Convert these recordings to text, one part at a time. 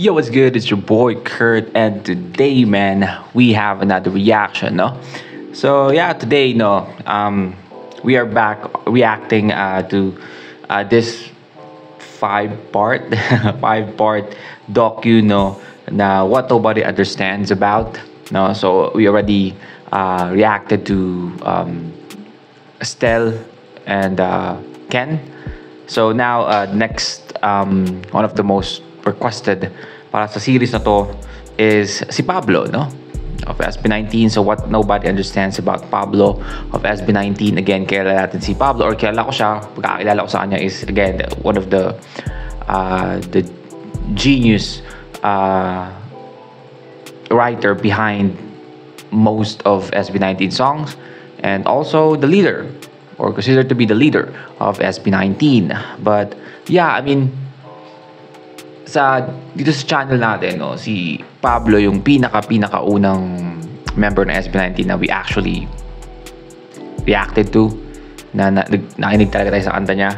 Yo, what's good? It's your boy Kurt, and today, man, we have another reaction, no? So yeah, today, we are back reacting to this five-part, five-part docu, no, na what nobody understands about, no. So we already reacted to Estelle and Ken. So now, next, one of the most requested para sa series na to is si Pablo, no? Of SB19. So what nobody understands about Pablo of SB19. Again, kilala natin si Pablo or kilala ko siya. Pagkakilala ko sa kanya is, again, one of the genius writer behind most of SB19 songs, and also the leader, or considered to be the leader of SB19. But yeah, I mean, dito sa channel natin, no, si Pablo yung pinakaunang member ng SB19 na we actually reacted to, nakinig talaga tayo sa kanta niya.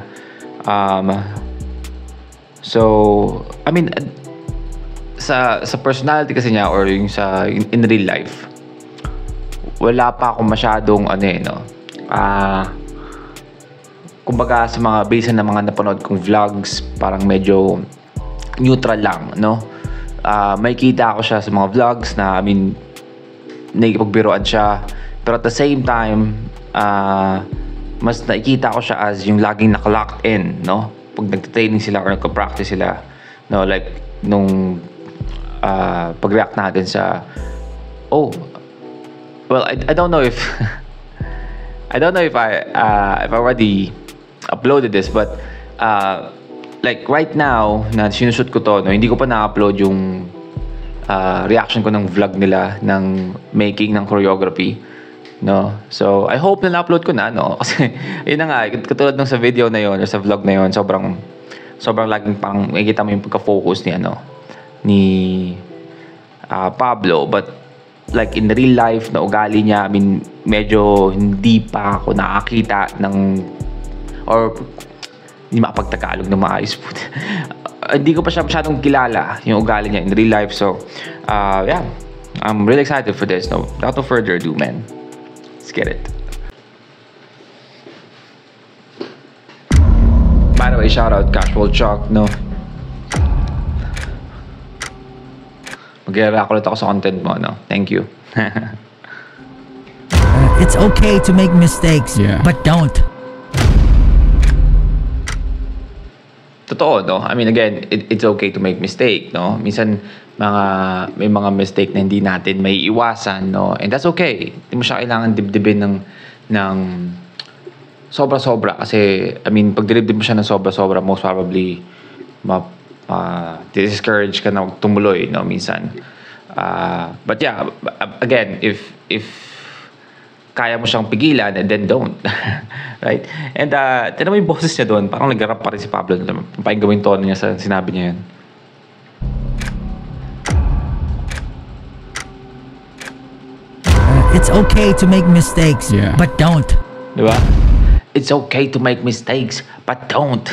So I mean, sa personality kasi niya, or yung in real life, wala pa ako masyadong kumbaga sa mga base ng mga napanood kong vlogs, parang medyo neutral lang, no? May kita ako siya sa mga vlogs na, I mean, nakikipagbiruan siya, pero at the same time, mas nakikita ko siya as yung laging naka-locked in, no? Pag nagte-training sila or nagka-practice sila, no? Like nung pag-react natin sa I don't know if I don't know if I already uploaded this, but like right now na sinushoot ko to, no, hindi ko pa na-upload yung reaction ko ng vlog nila ng making ng choreography, no. So I hope na na-upload ko na, no, kasi yun na nga, katulad ng sa video na yun or sa vlog na yun, sobrang laging pang makikita mo yung pagka-focus ni Pablo. But like in real life na ugali niya, I mean, medyo hindi pa ako nakakita ng, or hindi makapagtagalog na maayos po. Hindi ko pa siya masyadong kilala yung ugali niya in real life. So yeah, I'm really excited for this. No, without no further ado, man, let's get it. By the way, shout out Casual Chalk, no. Mag-react ulit ako sa content mo, no. Thank you. It's okay to make mistakes, but don't. Totoo, no? I mean, again, it's okay to make mistake, no? Minsan, may mga mistake na hindi natin may iwasan, no? And that's okay. Hindi mo siya kailangan dibdibin ng sobra-sobra. Kasi, I mean, pag dinibdib mo siya ng sobra-sobra, most probably, discourage ka na tumuloy, no? Minsan. But yeah, again, if kaya mo siyang pigilan, and then don't. Right? And tinan mo yung boses niya doon, parang nag-rap pa rin si Pablo. Pakinggan mo yung tono niya sa sinabi niya yun. It's okay to make mistakes, but don't. Diba? It's okay to make mistakes, but don't.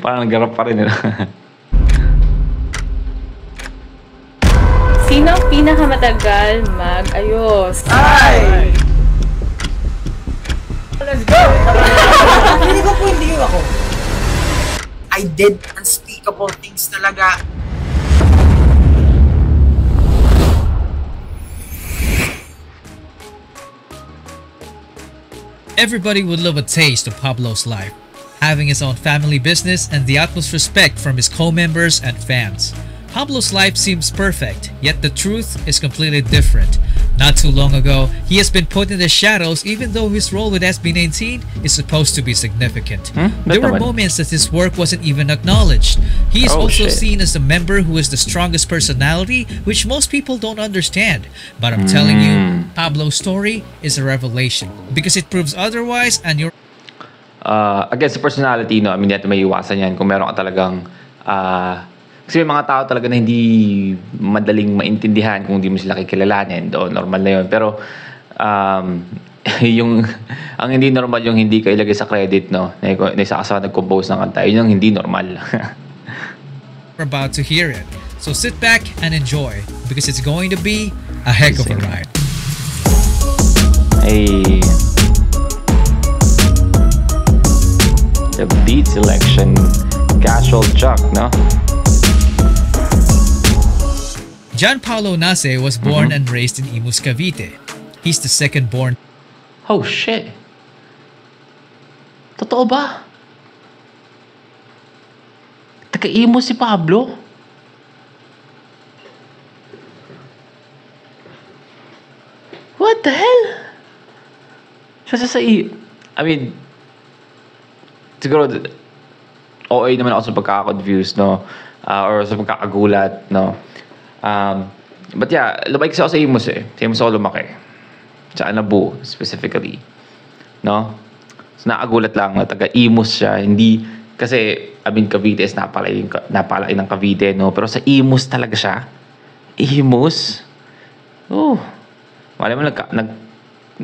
Parang nag-rap pa rin. Sino ang pinakamatagal mag-ayos? Ay! Let's go! Hindi ko po hindi ako. I did unspeakable things talaga. Everybody would love a taste of Pablo's life, having his own family business and the utmost respect from his co-members and fans. Pablo's life seems perfect, yet the truth is completely different. Not too long ago, he has been put in the shadows even though his role with SB19 is supposed to be significant. There were moments that his work wasn't even acknowledged. He is also seen as a member who is the strongest personality, which most people don't understand. But I'm telling you, Pablo's story is a revelation because it proves otherwise, and you're again, sa personality, no, I mean, hindi may iwasan yan kung meron ka talagang kasi may mga tao talaga na hindi madaling maintindihan kung hindi mo sila kikilalanin. Normal na yun. Pero ang hindi normal yung hindi ka ilagay sa credit, no? Na isa ka sa nag-compose ng kanta. Yun yung hindi normal. about to hear it. So sit back and enjoy because it's going to be a heck of a ride. Hey. The beat selection, casual Chuck, no? Gianpaolo Nase was born and raised in Imus, Cavite. He's the second born. Oh shit. Totoo ba? Taga-imo si Pablo? What the hell? I mean, siguro, OA naman ako sa pagkaka-confuse, no? Or sa pagkakagulat, no? But yeah, lumaki kasi ako sa Imus eh. Sa Imus ako lumaki. Sa Anabu, specifically. No? So, nakagulat lang na taga-Imus siya. Hindi, kasi, I mean, Cavite is napalay ng Cavite, no? Pero sa Imus talaga siya. Imus? Oh. Wala mo,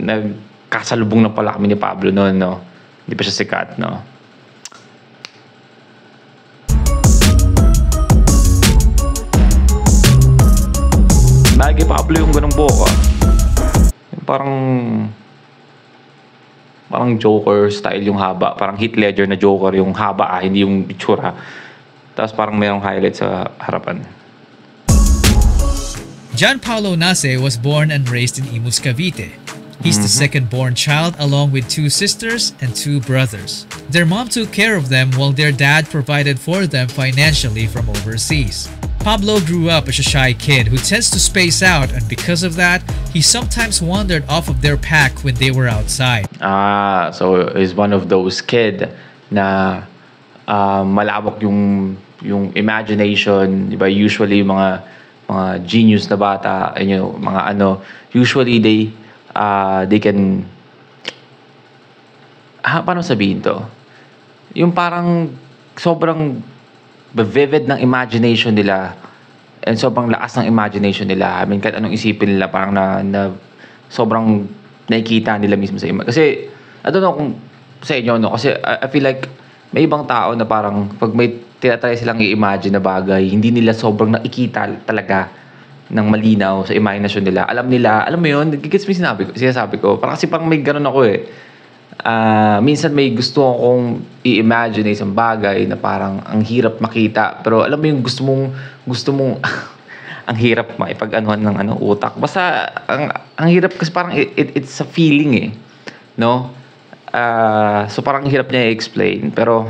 nagkasalubong na pala kami ni Pablo noon, no? Hindi pa siya sikat, no? Lagi Pablo yung ganung buhok, Parang Joker style yung haba. Parang Heath Ledger na Joker yung haba, hindi yung itsura. Tapos parang mayroong highlight sa harapan. Gianpaolo Nase was born and raised in Imus, Cavite. He's the second born child along with 2 sisters and 2 brothers. Their mom took care of them while their dad provided for them financially from overseas. Pablo grew up as a shy kid who tends to space out, and because of that, he sometimes wandered off of their pack when they were outside. So is one of those kid na malawak yung imagination, di ba? Usually mga genius na bata, mga usually they can paano sabihin to? Yung parang sobrang vivid ng imagination nila and sobrang lakas ng imagination nila. I mean, kahit anong isipin nila, parang na sobrang nakikita nila mismo sa image. Kasi, I don't know kung sa inyo, no? Kasi I feel like may ibang tao na parang pag may tinatry silang i-imagine na bagay, hindi nila sobrang nakikita talaga ng malinaw sa imagination nila. Alam mo yun, gigits mo sinasabi ko. Parang kasi parang may ganun ako eh. Minsan may gusto akong i-imagine isang bagay na parang ang hirap makita, pero alam mo yung gusto mong ang hirap maipag-anuhan ng utak. Basta ang hirap kasi parang it's a feeling eh, no? So parang hirap niya i-explain, pero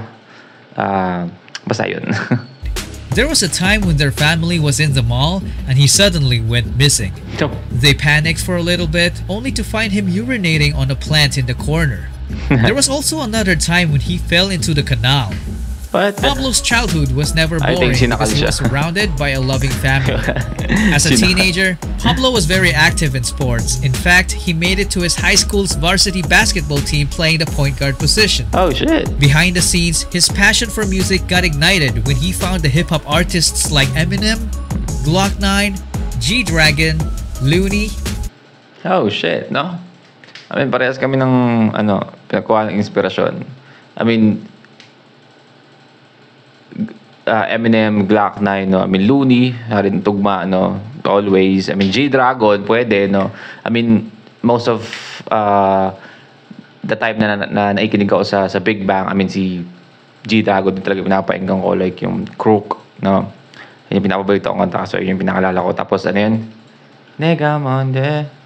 basta yun. There was a time when their family was in the mall and he suddenly went missing. They panicked for a little bit, only to find him urinating on a plant in the corner. There was also another time when he fell into the canal. What? Pablo's childhood was never I boring think because he was surrounded by a loving family. As a teenager, Pablo was very active in sports. In fact, he made it to his high school's varsity basketball team playing the point guard position. Oh shit. Behind the scenes, his passion for music got ignited when he found the hip-hop artists like Eminem, Glock 9, G-Dragon, Looney. Oh shit, no? I mean, parehas kami ng pinagkuha ng inspirasyon. I mean, Eminem, Glock 9, no? I mean, Looney, rin tugma, no? Always. I mean, G-Dragon, pwede, no? I mean, most of the time na naikinig ako sa Big Bang, I mean, si G-Dragon din talaga pinapainggan ko, like yung Crook, no? Yung pinapabalito akong kanta, so yung pinakalala ko. Tapos, ano yun? Negamonde.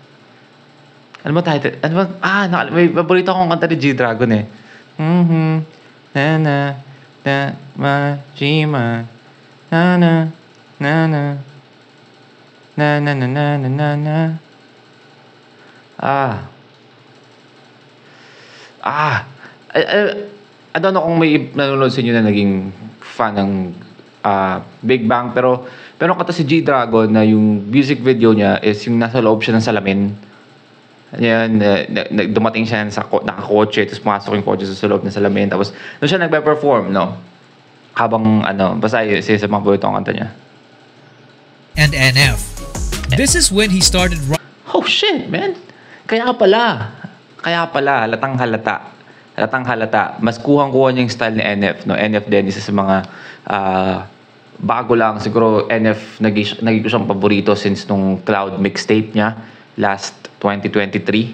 Ano ba title? May paborito akong kanta ni G-Dragon eh. Na Majima na na na na na na na na na na na. I don't know kung may nanonood sa inyo na naging fan ng Big Bang, pero kata si G-Dragon na yung music video niya is yung nasa loob siya ng salamin. Yan, dumating siya sa nakakotse, tapos pumasok yung kotse sa loob ng salamin, tapos doon siya nagpe-perform, no? Habang basta isa sa mga bulito ang kanta niya. And NF. This is when he started. Oh shit, man! Kaya pala, halatang halata. Mas kuhang-kuha niya yung style ni NF, no? NF din isa sa mga bago lang siguro NF naging ko siyang paborito since nung Cloud mixtape niya last 2022,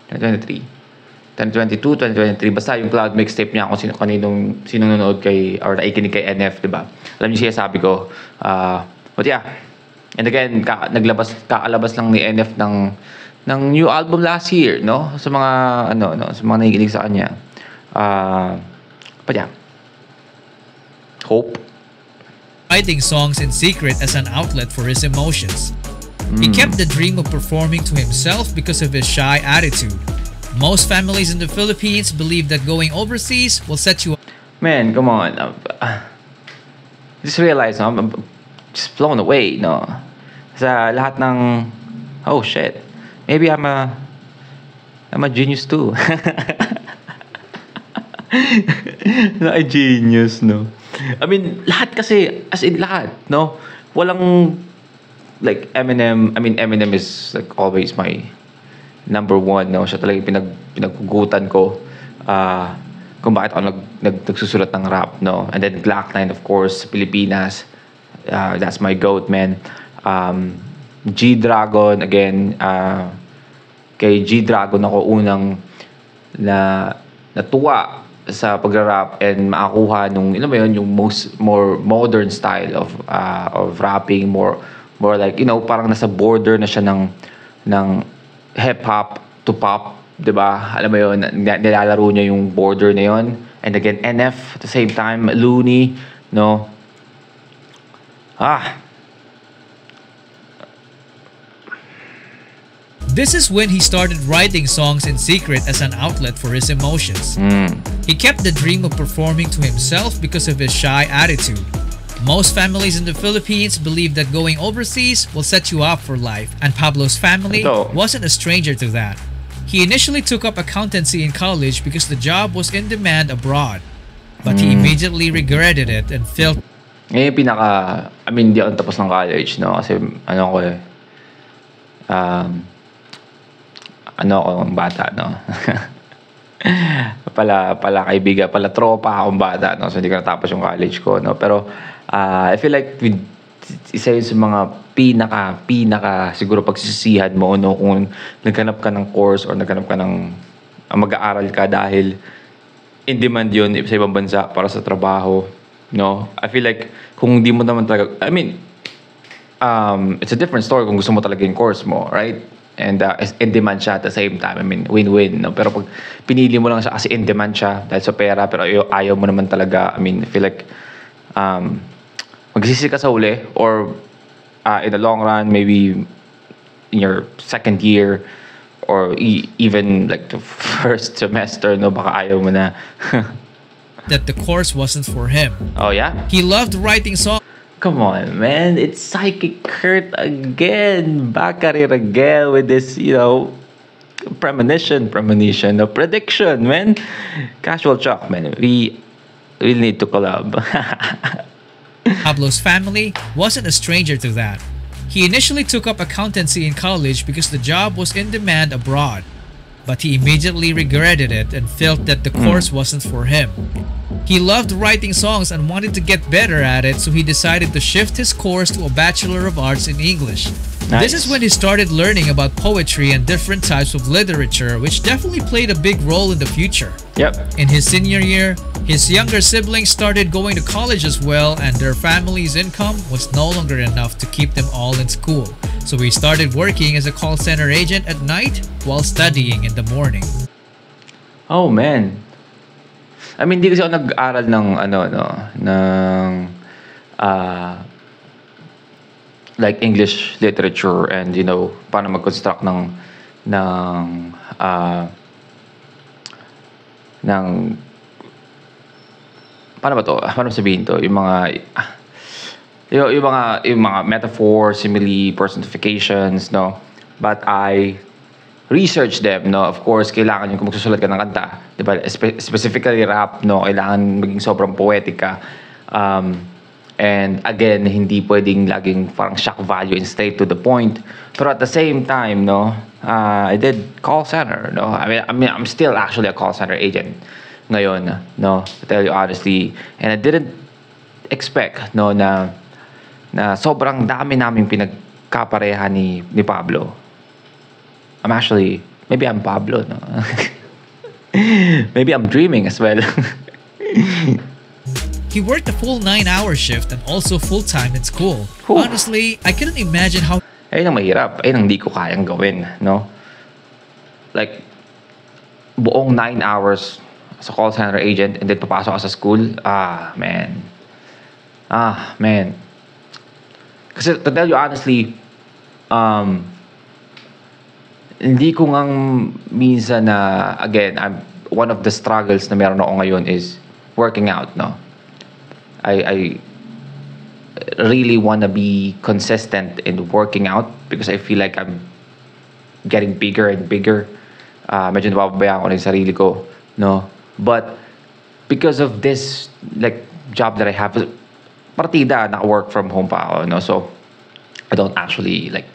2023 basta yung Cloud mixtape niya kung sino nanonood kay or nakikinig kay NF, di ba? Alam niyo siya sabi ko. But yeah, and again kakalabas lang ni NF ng new album last year, no? Sa mga sa mga nakikinig sa kanya. But yeah, hope. Writing songs in secret as an outlet for his emotions. He kept the dream of performing to himself because of his shy attitude. Most families in the Philippines believe that going overseas will set you up. Man, come on. Just realize, no? I'm just blown away, no? Sa lahat ng, oh shit, maybe I'm a genius too. A genius, no? I mean, lahat kasi, as in lahat, no? Walang, like, Eminem is like always my number one, no? Siya talaga pinaghugutan ko kung bakit ako nagsusulat ng rap, no? And then Glock 9, of course, Pilipinas. That's my goat, man. G-Dragon, again, kay G-Dragon ako unang natuwa sa pagra-rap and makakuha nung yung more modern style of rapping, more like parang nasa border na siya ng hip hop to pop, 'di ba? Alam mo yun, nilalaro niya yung border na yun. And again NF at the same time, Looney, no? This is when he started writing songs in secret as an outlet for his emotions. He kept the dream of performing to himself because of his shy attitude. Most families in the Philippines believe that going overseas will set you up for life, and Pablo's family wasn't a stranger to that. He initially took up accountancy in college because the job was in demand abroad, but he immediately regretted it and felt. Ngayon hindi ako tapos ng college, no? Kasi akong bata, no? pala kaibigan, pala tropa akong bata, no? So hindi ko natapos yung college ko, no? Pero I feel like isa yun sa mga pinaka siguro pagsisihan mo, no? Kung naghanap ka ng course or naghanap ka ng mag-aaral ka dahil in demand yun sa ibang bansa para sa trabaho, no? I feel like kung hindi mo naman talaga, it's a different story kung gusto mo talaga yung course mo, right? And in demand siya at the same time. I mean, win-win, no? Pero pag pinili mo lang siya kasi in demand siya dahil sa pera, pero ayaw mo naman talaga, I mean, I feel like magsisi ka sa uli or in the long run, maybe in your second year or even like the first semester, no? Baka ayaw mo na. That the course wasn't for him. Oh, yeah? He loved writing songs. Come on, man. It's Psychic Kurt again. Bakari again with this, premonition, no? Prediction, man. Casual Chuck, man. We really need to collab. Pablo's family wasn't a stranger to that. He initially took up accountancy in college because the job was in demand abroad, but he immediately regretted it and felt that the course wasn't for him. He loved writing songs and wanted to get better at it, so he decided to shift his course to a Bachelor of Arts in English. Nice. This is when he started learning about poetry and different types of literature, which definitely played a big role in the future. Yep. In his senior year, his younger siblings started going to college as well, and their family's income was no longer enough to keep them all in school. So he started working as a call center agent at night while studying in the morning. Oh, man. I mean, hindi kasi ako nag-aral ng like English literature and paano mag-construct ng paano ba to? Paano sabihin to? Yung mga metaphor, simile, personifications, no? But I research them, no? Of course, kailangan yung kung magsusulat ka ng kanta, di ba? Specifically rap, no? Kailangan maging sobrang poetic ka. And again, hindi pwedeng laging parang shock value and straight to the point. Pero at the same time, no? I did call center, no? I mean, I'm still actually a call center agent ngayon, no? To tell you honestly. And I didn't expect, no, na na sobrang dami naming pinagkapareha ni Pablo. Maybe I'm Pablo, no? Maybe I'm dreaming as well. He worked a full 9-hour shift and also full-time in school. Whew. Honestly, I couldn't imagine how Ayun ang mahirap. Ayun ang hindi ko kayang gawin, no? Like, buong 9 hours as a call center agent and then papasok ka sa school. Man. Kasi to tell you honestly, hindi ko ngang minsan na, again, one of the struggles na meron ako ngayon is working out, no? I really want to be consistent in working out because I feel like I'm getting bigger and bigger. Medyo napapabayaan ko na yung sarili ko, no? But because of this like job that I have, partida, naka-work from home pa ako, no? So I don't actually like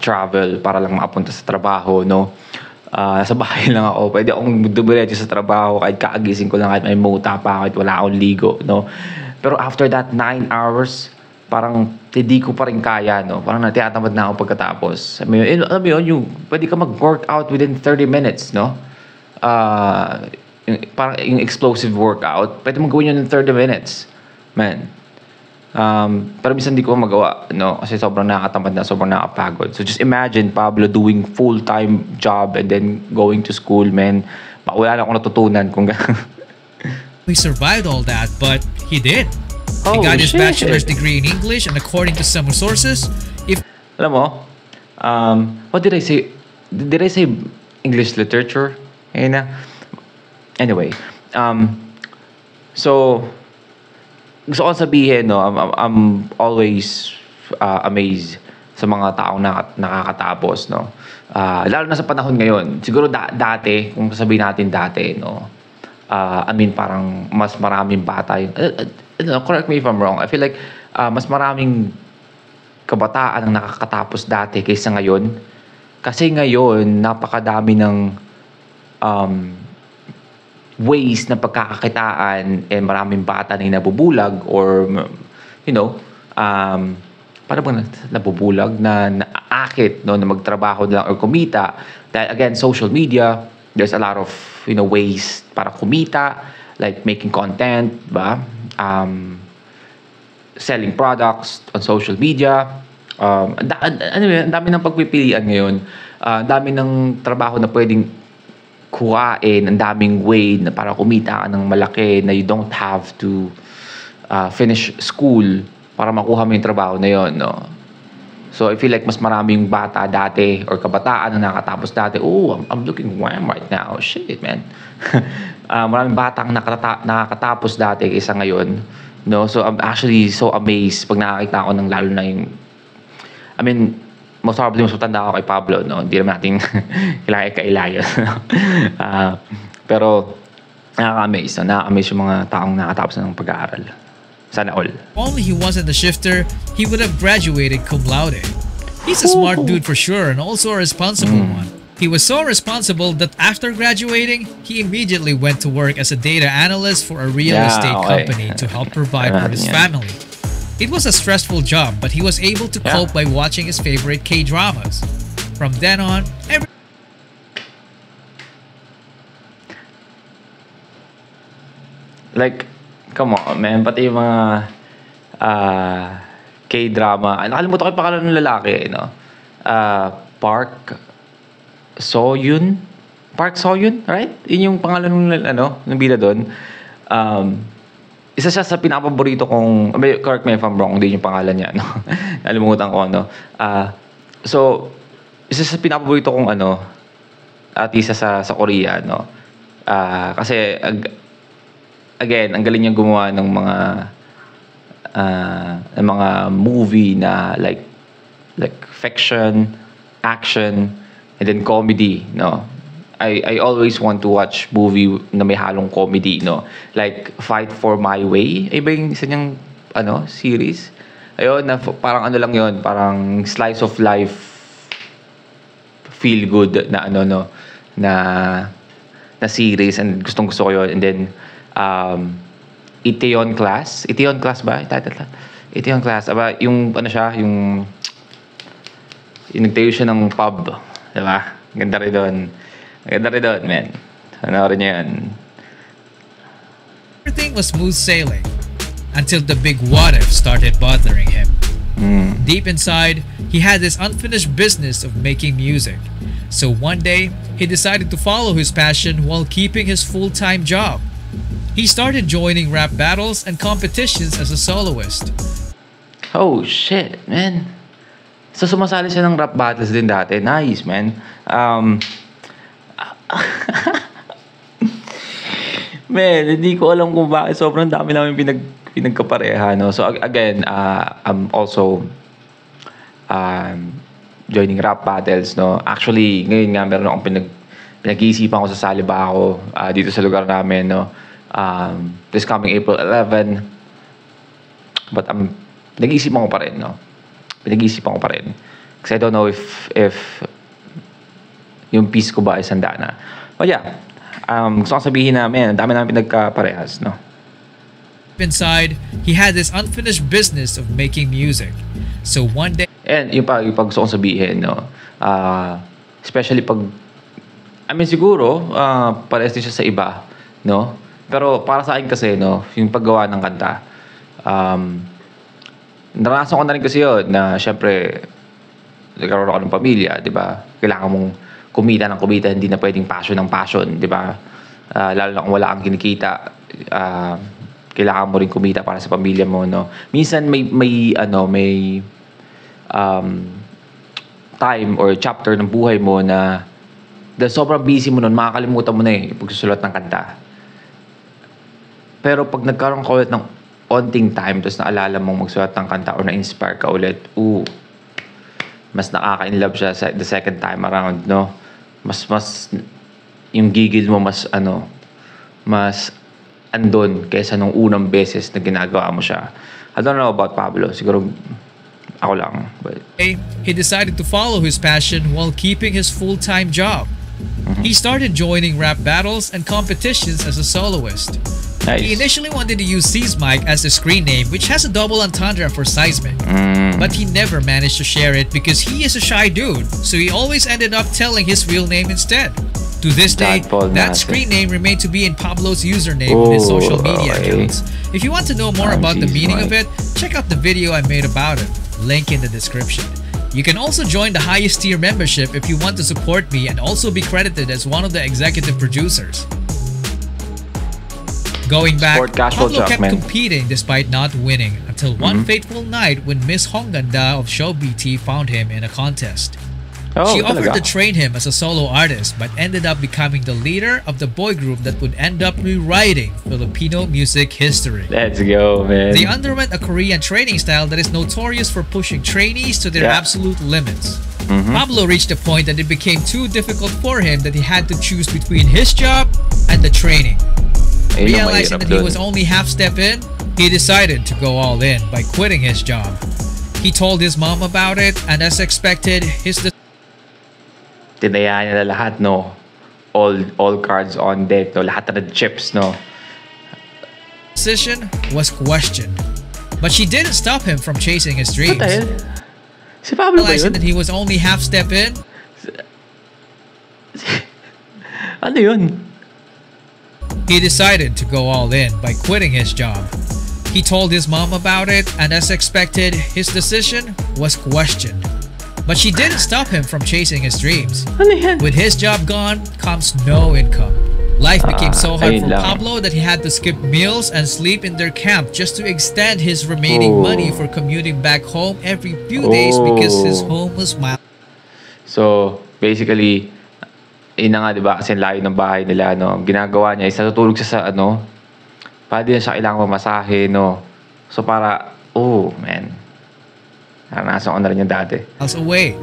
travel para lang makapunta sa trabaho, no? Sa bahay lang ako. Pwede akong dumiretso sa trabaho kahit kaagising ko lang, kahit may muta pa, kahit wala akong ligo, no? Pero after that 9 hours, parang hindi ko pa rin kaya, no? Parang natinatamad na ako pagkatapos. Alam mo yun, yung pwede ka mag-workout within 30 minutes, no? Parang yung explosive workout, pwede mo gawin yun in 30 minutes. Man. Pero minsan hindi ko magawa, no? Kasi sobrang nakakatamad na, sobrang nakapagod. So just imagine Pablo doing full-time job and then going to school, man. Wala na akong natutunan kung he survived all that, but he did. He Oh, got his shit. bachelor's degree in English, and according to some sources, if Alam mo, what did I say? Did I say English literature? Ayun na. Anyway, so gusto ko sabihin, no, I'm always amazed sa mga taong nakakatapos, no. Lalo na sa panahon ngayon. Siguro dati, kung sabihin natin dati, no, parang mas maraming bata yung, correct me if I'm wrong. I feel like mas maraming kabataan ang nakakatapos dati kaysa ngayon. Kasi ngayon, napakadami ng ways na pagkakakitaan and maraming bata na nabubulag or, you know, paano ba nabubulag na naakit, no, na magtrabaho na lang or kumita. Dahil again, social media, there's a lot of, you know, ways para kumita, like making content, ba? Selling products on social media. Anyway, ang dami ng pagpipilian ngayon. Ang dami ng trabaho na pwedeng kuhain, ang daming way na para kumita ka ng malaki na you don't have to finish school para makuha mo yung trabaho na yon, no? So I feel like mas maraming bata dati or kabataan na nakatapos dati. Oh, I'm looking wham right now. Shit, man. Maraming batang nakakatapos dati kaysa ngayon, no? So I'm actually so amazed pag nakakita ko ng lalo na yung, most probably mas matanda ako kay Pablo, no? Hindi naman natin kailangan ikailayo. Pero nakaka-amaze, no? Nakaka-amaze yung mga taong nakatapos ng pag-aaral. Sana all. If only he wasn't a shifter, he would have graduated cum laude. He's a smart dude for sure and also a responsible one. He was so responsible that after graduating, he immediately went to work as a data analyst for a real estate company to help provide for his family. It was a stressful job, but he was able to cope by watching his favorite K-dramas. From then on, like, come on, man. Pati yung mga K-drama. Nakalimutan ko yung pangalan ng lalaki, no? Park Seo-yoon, right? Yun yung pangalan ng bida doon. Isa siya sa pinapaborito kong, correct me if I'm wrong, hindi yung pangalan niya, no? Nalimutan ko, no? So, isa sa pinapaborito kong, artista sa Korea, no? Kasi, again, ang galing niyang gumawa ng mga movie na like fiction, action, and then comedy, no? I always want to watch movie na may halong comedy, no? Like Fight for My Way. Ay ba yung isa niyang series? Ayun, na parang lang yun, parang slice of life feel good na na series, and gustong-gusto ko yun. And then Itaewon Class ba? ito yung class. Aba, yung ano siya, yung nagtayo siya ng pub. Diba? Ganda rin doon. Ganda rin doon, man. Panoorin niyo yun. Everything was smooth sailing until the big what if started bothering him. Deep inside, he had this unfinished business of making music. So one day, he decided to follow his passion while keeping his full-time job. He started joining rap battles and competitions as a soloist. Oh, shit, man. So, sumasali siya ng rap battles din dati. Nice, man. Man, hindi ko alam kung bakit. Sobrang dami namin pinagkapareha, no? So, again, I'm also joining rap battles, no? Actually, ngayon nga, meron akong pinag-iisipan ko sa saliba ako dito sa lugar namin, no? This coming April 11. But pinag-iisipan ko pa rin, no? Pinag-iisipan ko pa rin. Kasi I don't know if yung piece ko ba ay sanda na. But yeah, gusto kong sabihin namin, ang dami namin pinagkaparehas, no? Inside, he had this unfinished business of making music. So one day, And yung pag gusto kong sabihin, no? Especially pag, I mean, siguro, parehas din siya sa iba, no? Pero para sa akin kasi, no, yung paggawa ng kanta, naranasan ko na rin kasi yun, na syempre, nagkaroon ako ng pamilya, di ba? Kailangan mong kumita ng kumita, hindi na pwedeng passion ng passion, di ba? Lalo na kung wala kang kinikita, kailangan mo rin kumita para sa pamilya mo, no? Minsan may time or chapter ng buhay mo na dahil sobrang busy mo nun, makakalimutan mo na yung pagsusulat ng kanta. Pero pag nagkaroon ka ulit ng onting time, tapos naalala mong magsulat ng kanta or na-inspire ka ulit, mas nakaka-inlove siya the second time around, no? Mas yung gigil mo mas andon kaysa nung unang beses na ginagawa mo siya. I don't know about Pablo. Siguro ako lang. But he decided to follow his passion while keeping his full-time job. He started joining rap battles and competitions as a soloist. nice. He initially wanted to use Seismic as a screen name, which has a double entendre for seismic. But he never managed to share it because he is a shy dude, so he always ended up telling his real name instead. To this day, Tadpole that natin. screen name remained to be in Pablo's username in his social media okay. accounts. If you want to know more about the meaning of it, check out the video I made about it. Link in the description. You can also join the highest tier membership if you want to support me and also be credited as one of the executive producers. Going back, Sport casual Pablo talk, kept man. competing despite not winning until one fateful night when Miss Honganda of Show BT found him in a contest. She offered to train him as a solo artist but ended up becoming the leader of the boy group that would end up rewriting Filipino music history. Let's go, man. They underwent a Korean training style that is notorious for pushing trainees to their absolute limits. Pablo reached a point that it became too difficult for him that he had to choose between his job and the training. Ayun ang Realizing mahirap that he dun. was only half step in, he decided to go all in by quitting his job. He told his mom about it, and as expected, his Tinayaan niya na lahat, no? All cards on deck, no? Lahat na chips, no? decision was questioned. But she didn't stop him from chasing his dreams. What the hell? Si Pablo ba Realizing yun? that he was only half step in, Ano yun? he decided to go all in by quitting his job. He told his mom about it, and as expected, his decision was questioned. But she didn't stop him from chasing his dreams. Ano yan? With his job gone comes no income. Life became so hard ayun for lang. Pablo that he had to skip meals and sleep in their camp just to extend his remaining money for commuting back home every few days because his home was miles. So, basically, yun na nga, di ba? Kasi layo ng bahay nila, no? Ginagawa niya is natutulog siya sa, para din siya kailangan mamasahe, no? So, man. Naranasan ko na rin yung dati. Away.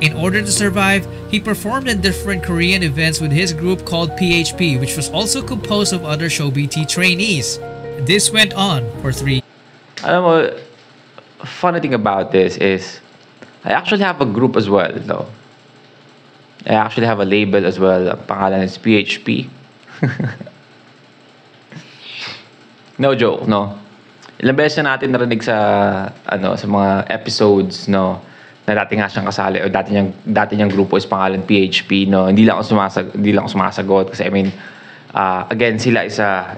In order to survive, he performed in different Korean events with his group called PHP, which was also composed of other Show BT trainees. This went on for 3 Alam mo, funny thing about this is, I actually have a group as well, though. I actually have a label as well. Ang pangalan is PHP. No joke, no? ilang beses na natin narinig sa sa mga episodes, no, na dati nga siyang kasali o dati niyang grupo is pangalan PHP, no. Hindi lang ako sumasagot kasi I mean again sila is a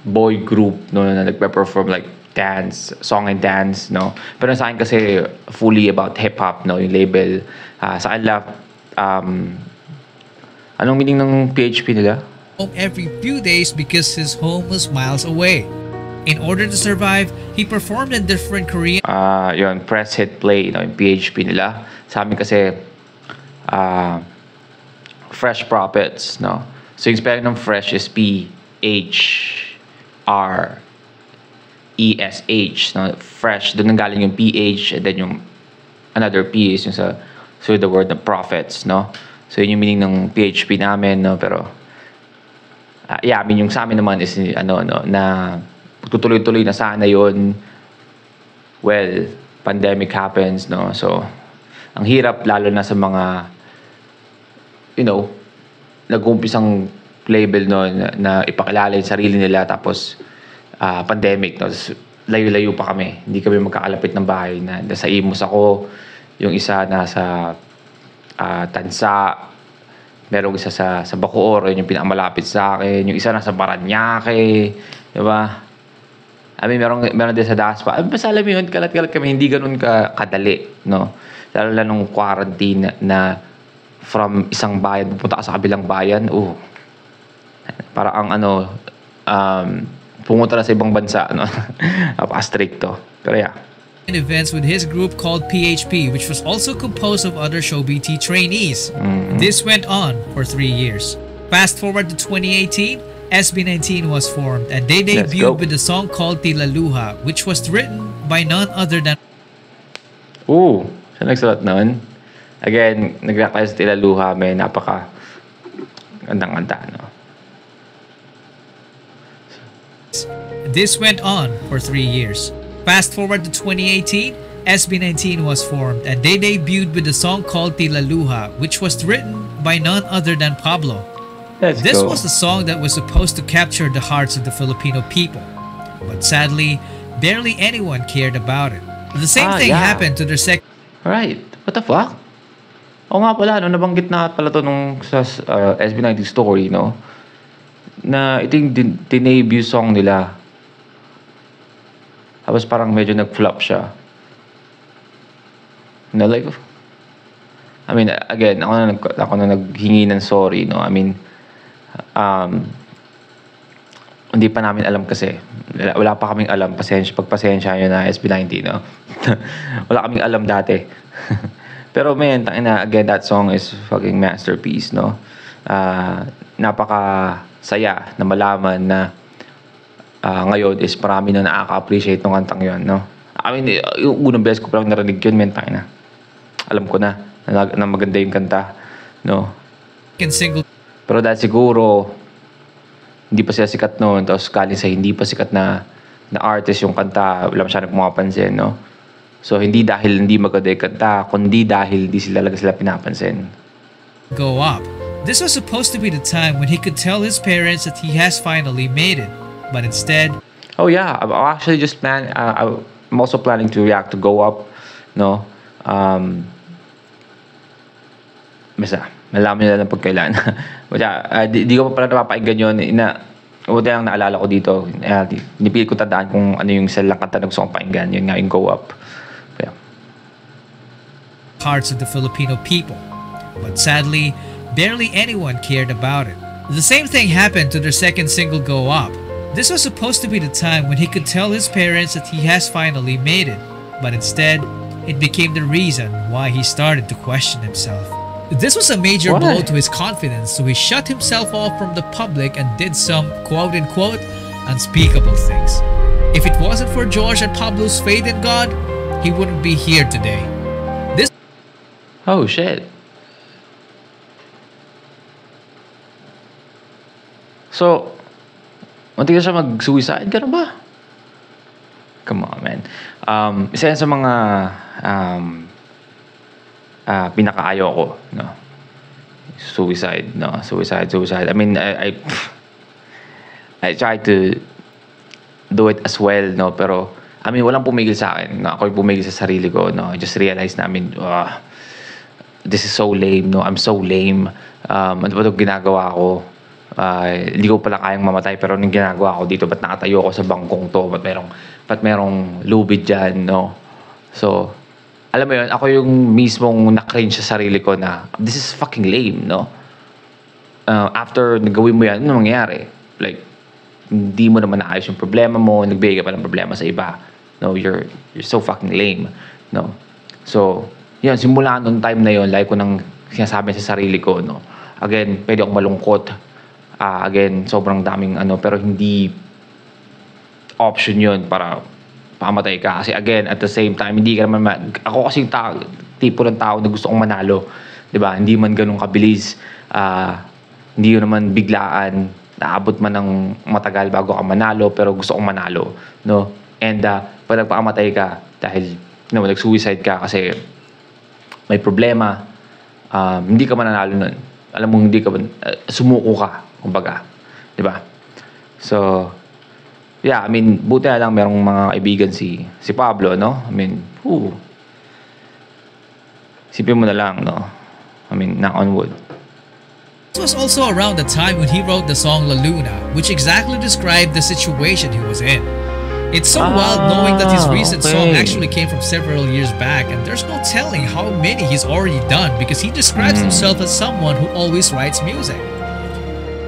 boy group, no, na nagpe-perform like dance, song and dance, no. Pero sa akin kasi fully about hip hop, no, yung label. Sa kanila anong meaning ng PHP nila? Home every few days because his home was miles away. In order to survive, he performed in different Korean Yun, press hit play, no, yung PHP nila. Sa amin kasi Fresh Profits, no. So yung spelling ng fresh is PHRESH, no. Fresh, doon nanggaling yung PH, and then yung another P is yung so the word ng profits, no. So yun yung meaning ng PHP namin, no. Pero I mean yung sa amin naman is na tutuloy-tuloy na sana yun. Well, pandemic happens, no. So ang hirap lalo na sa mga nag-umpisang label, no, na ipakilala yung sarili nila, tapos pandemic, no. Layo-layo pa kami, hindi kami magkakalapit ng bahay. Nasa Imus ako, yung isa nasa Tansa, merong isa sa Bacoor, yun yung pinakamalapit sa akin, yung isa nasa Parañaque, di ba? I mean, meron din sa Daspa. Basta alam mo yun, kalat-kalat kami, hindi ganun kadali, no. Lalo na nung quarantine na from isang bayan pupunta ka sa kabilang bayan, para ang pumunta na sa ibang bansa, no. Napaka-stricto. Pero yeah. events with his group called PHP, which was also composed of other ShowBT trainees. This went on for 3 years. Fast forward to 2018, SB19 was formed, and they debuted with a song called Tila Luha, which was written by none other than... Siya nagsulat nun. Again, nag-request Tila Luha, may napaka gandang-ganda, no? This went on for 3 years. Fast forward to 2018, SB19 was formed, and they debuted with a song called Tila Luha, which was written by none other than Pablo. This was a song that was supposed to capture the hearts of the Filipino people, but sadly, barely anyone cared about it. The same thing happened to their second... Right. What the fuck? Oo nga pala, no, nabanggit na pala to nung sa SB19 story, no? Na ito yung dinebut song nila. Tapos parang medyo nag-flop siya. No, like... I mean, again, ako na naghingi ng sorry, no? I mean, hindi pa namin alam kasi. Wala pa kaming alam. Pagpasensya nyo na SB19, no? Wala kaming alam dati. Pero man, again, that song is fucking masterpiece, no? Napaka-saya na malaman na ngayon is marami na nakaka-appreciate ng kantang yun, no? I mean, yung unang beses ko palang narinig yun, na. Alam ko na maganda yung kanta, no? single. Pero dahil siguro, hindi pa sila sikat noon, tapos galing sa hindi pa sikat na artist yung kanta, wala masyadong pumapansin, no? So, hindi dahil hindi maganda yung kanta, kundi dahil hindi sila pinapansin. Go up. This was supposed to be the time when he could tell his parents that he has finally made it. But instead... Oh yeah, I'm actually just I'm also planning to react to Go Up, no? Basta, malaman nila ng pagkailan. Di ko pa pala napapakinggan yun. Buti lang naalala ko dito. Nipilit ko tandaan kung ano yung isa lang kanta na gusto kong pakinggan. Yun nga yung Go Up. Yeah. Hearts of the Filipino people. But sadly, barely anyone cared about it. The same thing happened to their second single, Go Up. This was supposed to be the time when he could tell his parents that he has finally made it. But instead, it became the reason why he started to question himself. This was a major blow to his confidence, so he shut himself off from the public and did some quote-unquote unspeakable things. If it wasn't for George and Pablo's faith in God, he wouldn't be here today. Oh shit. So, muntik na siya mag-suicide? Ganun ba? Come on, man. Isa yan sa mga pinakaayaw ko, no? Suicide, no? Suicide. I mean, I try to do it as well, no? Pero, I mean, walang pumigil sa akin. No? Ako yung pumigil sa sarili ko, no? I just realized namin, this is so lame, no? I'm so lame. Ano ba itong ginagawa ko? Hindi ko pala kayang mamatay, pero anong ginagawa ko dito? Ba't nakatayo ako sa bangkong to? Ba't merong lubid dyan, no? So, alam mo yun, ako yung mismong na-cringe sa sarili ko na, this is fucking lame, no? After nagawin mo yan, ano mangyayari? Like, hindi mo naman naayos yung problema mo, nagbigay ka pa ng problema sa iba. No, you're so fucking lame, no? So, yun, simula noong time na yun, like ko nang sinasabi sa sarili ko, no? Again, pwede akong malungkot. Again, sobrang daming pero hindi option yun para pamatay ka. Kasi again, at the same time, hindi ka naman, ako kasi tipo ng tao na gusto kong manalo. Diba? Hindi man ganun kabilis. Hindi yun naman biglaan. Naabot man ng matagal bago ka manalo, pero gusto kong manalo. No? And pag nagpakamatay ka, dahil nag-suicide ka kasi may problema, hindi ka mananalo nun. Alam mo, hindi ka sumuko ka, kumbaga. Diba? So, yeah, I mean, buti na lang merong mga kaibigan si Pablo, no? I mean, sipin mo na lang, no? I mean, knock on wood. This was also around the time when he wrote the song La Luna, which exactly described the situation he was in. It's so wild knowing that his recent song actually came from several years back, and there's no telling how many he's already done because he describes himself as someone who always writes music.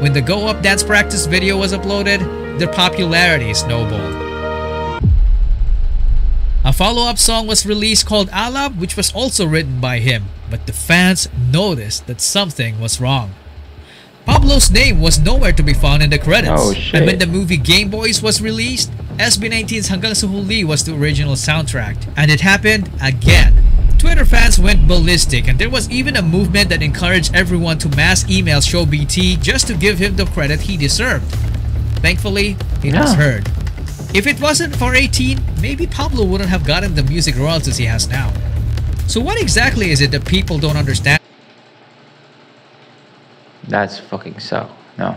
When the Go Up dance practice video was uploaded, their popularity snowballed. A follow-up song was released called Alab, which was also written by him, but the fans noticed that something was wrong. Pablo's name was nowhere to be found in the credits. Oh, shit. And when the movie Game Boys was released, SB19's Hanggang sa Huli was the original soundtrack. And it happened again. Twitter fans went ballistic, and there was even a movement that encouraged everyone to mass email Show BT just to give him the credit he deserved. Thankfully, it was heard. If it wasn't for 18, maybe Pablo wouldn't have gotten the music royalties he has now. So what exactly is it that people don't understand? That's fucking so, no?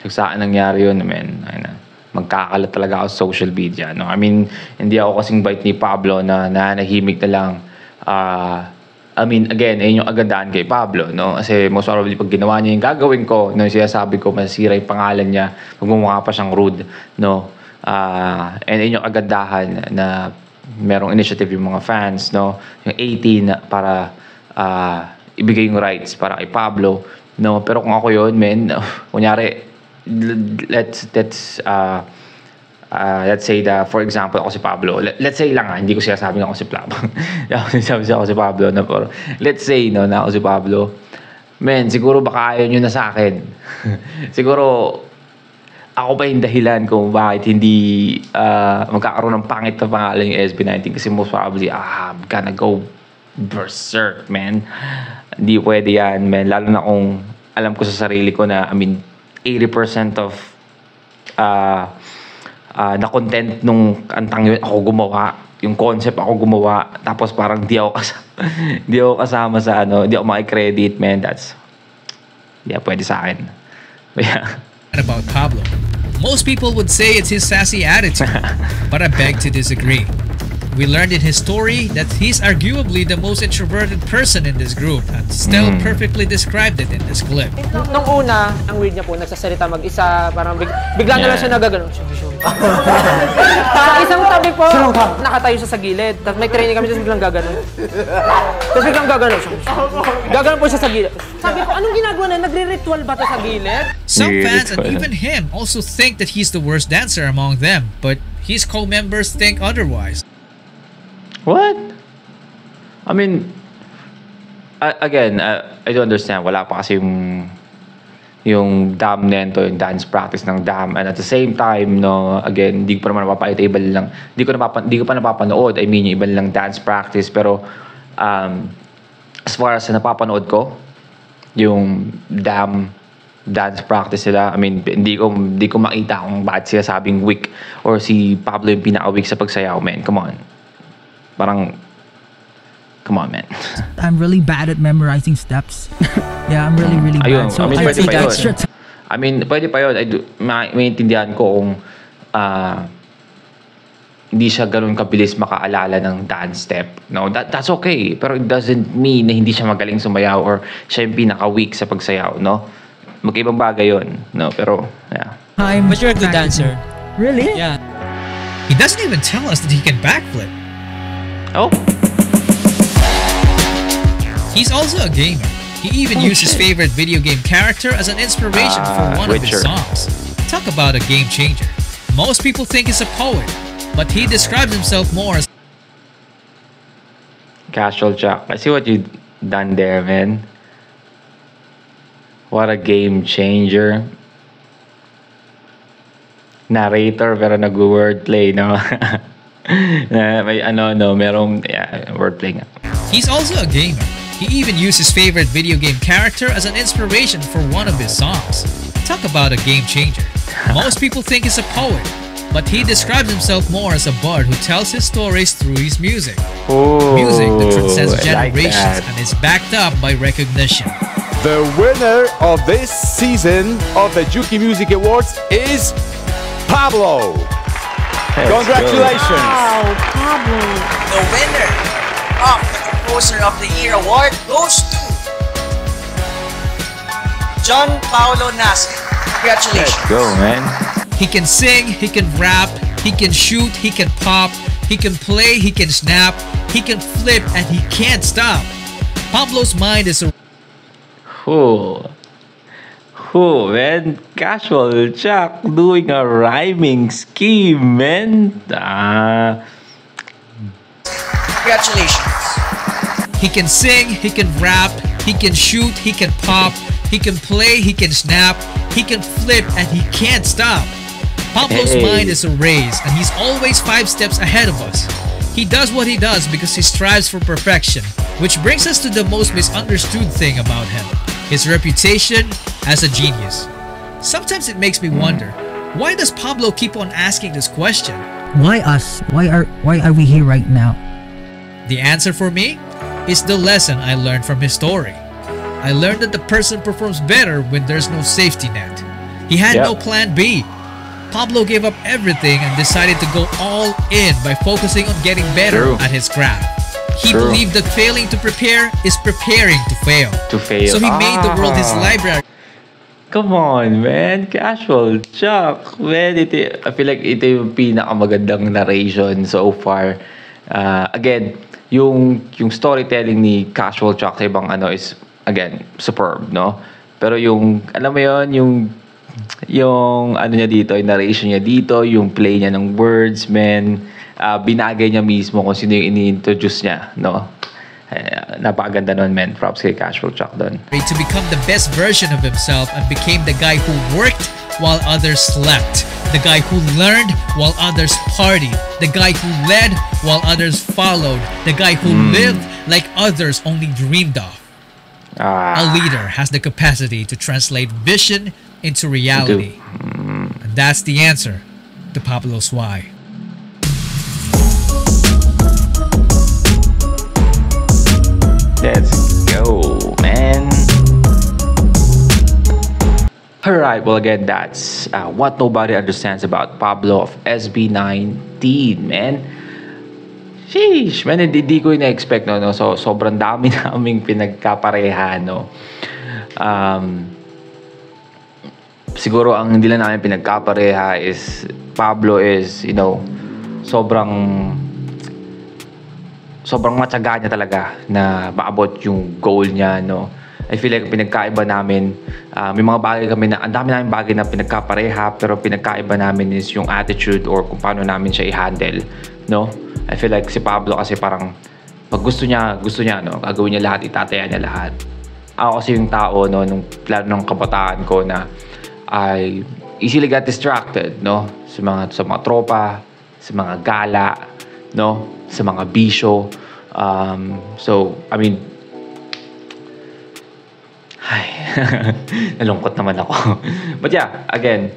Sa akin nangyari yun, man. Magkakalat talaga ako sa social media, no? I mean, hindi ako kasing bait ni Pablo na nanahimik na lang. I mean, again, ayun yung agandaan kay Pablo, no? Kasi most probably pag ginawa niya yung gagawin ko, no, sinasabi ko, masisira yung pangalan niya, magmumukha pa siyang rude, no? And ayun yung agandahan na merong initiative yung mga fans, no? Yung 18 para ibigay yung rights para kay Pablo, no? Pero kung ako yun, man, kunyari, let's say that, for example, ako si Pablo. Let's say lang hindi ko sinasabing ako si Pablo. Sabi ako si Pablo, no? Pero let's say, no, na ako si Pablo. Man, siguro baka ayaw nyo na sa akin. Siguro, ako pa yung dahilan kung bakit hindi magkakaroon ng pangit na pangalan yung SB19 kasi most probably, I'm gonna go berserk, man. Hindi pwede yan, man. Lalo na kung alam ko sa sarili ko na, I mean, 80% of na content nung kantang yun, ako gumawa. Yung concept ako gumawa. Tapos parang di ako kasama sa di ako makikredit, man. That's, pwede sa akin. Yeah. About Pablo, most people would say it's his sassy attitude, but I beg to disagree. We learned in his story that he's arguably the most introverted person in this group, and still perfectly described it in this clip. Nung una, ang weird niya po, nagsasalita mag-isa, parang bigla na lang siya nagagano. Sa isang tabi po, nakatayo siya sa gilid. Tapos may training kami, tapos biglang gagano. Tapos biglang gagano siya. Gagano po siya sa gilid. Sabi ko, anong ginagawa na? Nagre-ritual ba ito sa gilid? Some fans and even him also think that he's the worst dancer among them, but his co-members think otherwise. What? I mean, again, I don't understand. Wala pa kasi yung dam nento, yung dance practice ng dam. And at the same time, no, again, hindi ko pa naman napapakita, iba lang. Hindi ko pa napapanood. I mean, yung iba lang dance practice. Pero, as far as napapanood ko, yung dam dance practice sila, I mean, hindi ko makita kung bakit sila sabing weak or si Pablo yung pinaka-weak sa pagsayaw, man. Come on. Parang, come on, man. I'm really bad at memorizing steps. Yeah, I'm really bad. So I mean, I pwede take pa yun. extra time. I mean, pwede pa yun. Maintindihan ko kung hindi siya ganun kabilis makaalala ng dance step. No, that's okay. Pero it doesn't mean na hindi siya magaling sumayaw or siya yung pinaka-weak sa pagsayaw, no? Magkaibang bagay yun, no? Pero, yeah. But you're a good dancer. Really? Yeah. He doesn't even tell us that he can backflip. Oh, He's also a gamer. He even used his favorite video game character as an inspiration for one of his Witcher. songs. Talk about a game changer. Most people think he's a poet, but he describes himself more as Casual Chuck. I see what you done there, man. What a game changer. Narrator pero nag-wordplay, no? May merong wordplay nga. He's also a gamer. He even used his favorite video game character as an inspiration for one of his songs. Talk about a game changer. Most people think he's a poet, but he describes himself more as a bard who tells his stories through his music. Ooh, Music that transcends I like generations that. and is backed up by recognition. The winner of this season of the Juki Music Awards is Pablo. Let's Congratulations. The winner of the Composer of the Year award goes to John Paulo Nasser. Congratulations. Let's go, man. He can sing, he can rap, he can shoot, he can pop, he can play, he can snap, he can flip, and he can't stop. Pablo's mind is a Man. Casual Chuck doing a rhyming scheme, man. Congratulations. He can sing, he can rap, he can shoot, he can pop, he can play, he can snap, he can flip, and he can't stop. Pablo's Hey. mind is a race, and he's always 5 steps ahead of us. He does what he does because he strives for perfection, which brings us to the most misunderstood thing about him, his reputation as a genius. Sometimes it makes me wonder, why does Pablo keep on asking this question? Why us? Why are we here right now? The answer for me is the lesson I learned from his story. I learned that the person performs better when there's no safety net. He had no Yep. plan B. Pablo gave up everything and decided to go all in by focusing on getting better True. at his craft. He True. believed that failing to prepare is preparing to fail. To fail. So he made the world his library. Come on, man. Casual Chuck. Man, I feel like ito yung pinakamagandang narration so far. Again, yung storytelling ni Casual Chuck sa ibang is, again, superb, no? Pero yung, alam mo yon yung ano niya dito, yung narration niya dito, yung play niya ng words, man, binagay niya mismo kung sino yung ini-introduce niya, no? Napakaganda nun, man. Props kay Casual Chuck doon. To become the best version of himself and became the guy who worked while others slept, the guy who learned while others partied, the guy who led while others followed, the guy who lived like others only dreamed of. A leader has the capacity to translate vision into reality. And that's the answer to Pablo's why. Let's go, man. Alright, well again, that's what nobody understands about Pablo of SB19, man. Sheesh, man, hindi ko ina-expect, no? So, sobrang dami naming pinagkapareha, no? Siguro ang hindi lang namin pinagkapareha is Pablo is, sobrang matyaga niya talaga na maabot yung goal niya, no? I feel like pinagkaiba namin, may mga bagay kami na, ang dami namin bagay na pinagkapareha, pero pinagkaiba namin is yung attitude or kung paano namin siya i-handle, no? I feel like si Pablo kasi parang, pag gusto niya, no? Gagawin niya lahat, itataya niya lahat. Ako kasi yung tao, no? Nung plano ng kabataan ko na, I easily got distracted, no? Sa mga tropa, sa mga gala, no? Sa mga bisyo. So, I mean, nalungkot naman ako. But yeah, again,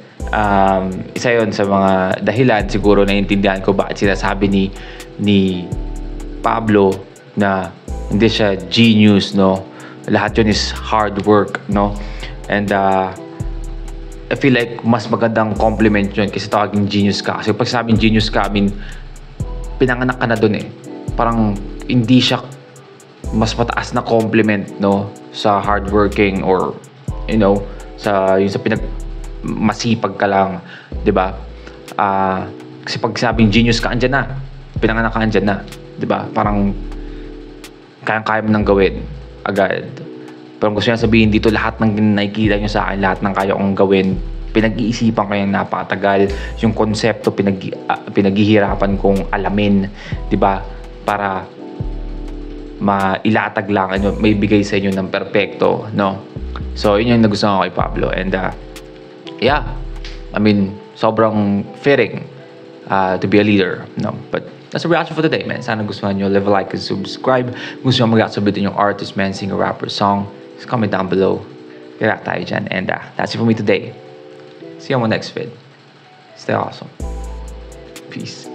isa yun sa mga dahilan siguro na intindihan ko bakit sinasabi ni Pablo na hindi siya genius, no? Lahat yun is hard work, no? And I feel like mas magandang compliment yun kasi tawaging genius ka. Kasi pag sabing genius ka, I mean, pinanganak ka na dun eh. Parang hindi siya mas mataas na compliment, no, sa hardworking or, you know, sa masipag ka lang, 'di ba? Kasi pag sabing genius ka, andyan na. Pinanganak ka, andyan na, 'di ba? Parang kayang-kaya mo nang gawin agad. Pero gusto niya sabihin dito, lahat ng nakikita niyo sa akin, lahat ng kaya kong gawin, pinag-iisipan ko yung napakatagal. Yung konsepto, pinaghihirapan kong alamin, 'di ba? Para mailatag lang, ano, may bigay sa inyo ng perpekto, no? So, yun yung nagustuhan ko kay Pablo. And, yeah, I mean, sobrang fitting to be a leader, no? But, that's a reaction for today, man. Sana gustuhan nyo. Leave a like and subscribe. Gusto nyo mag-react sabihin yung artist, man, singer, rapper, song. Just comment down below. React tayo dyan. And, that's it for me today. See you on my next vid. Stay awesome. Peace.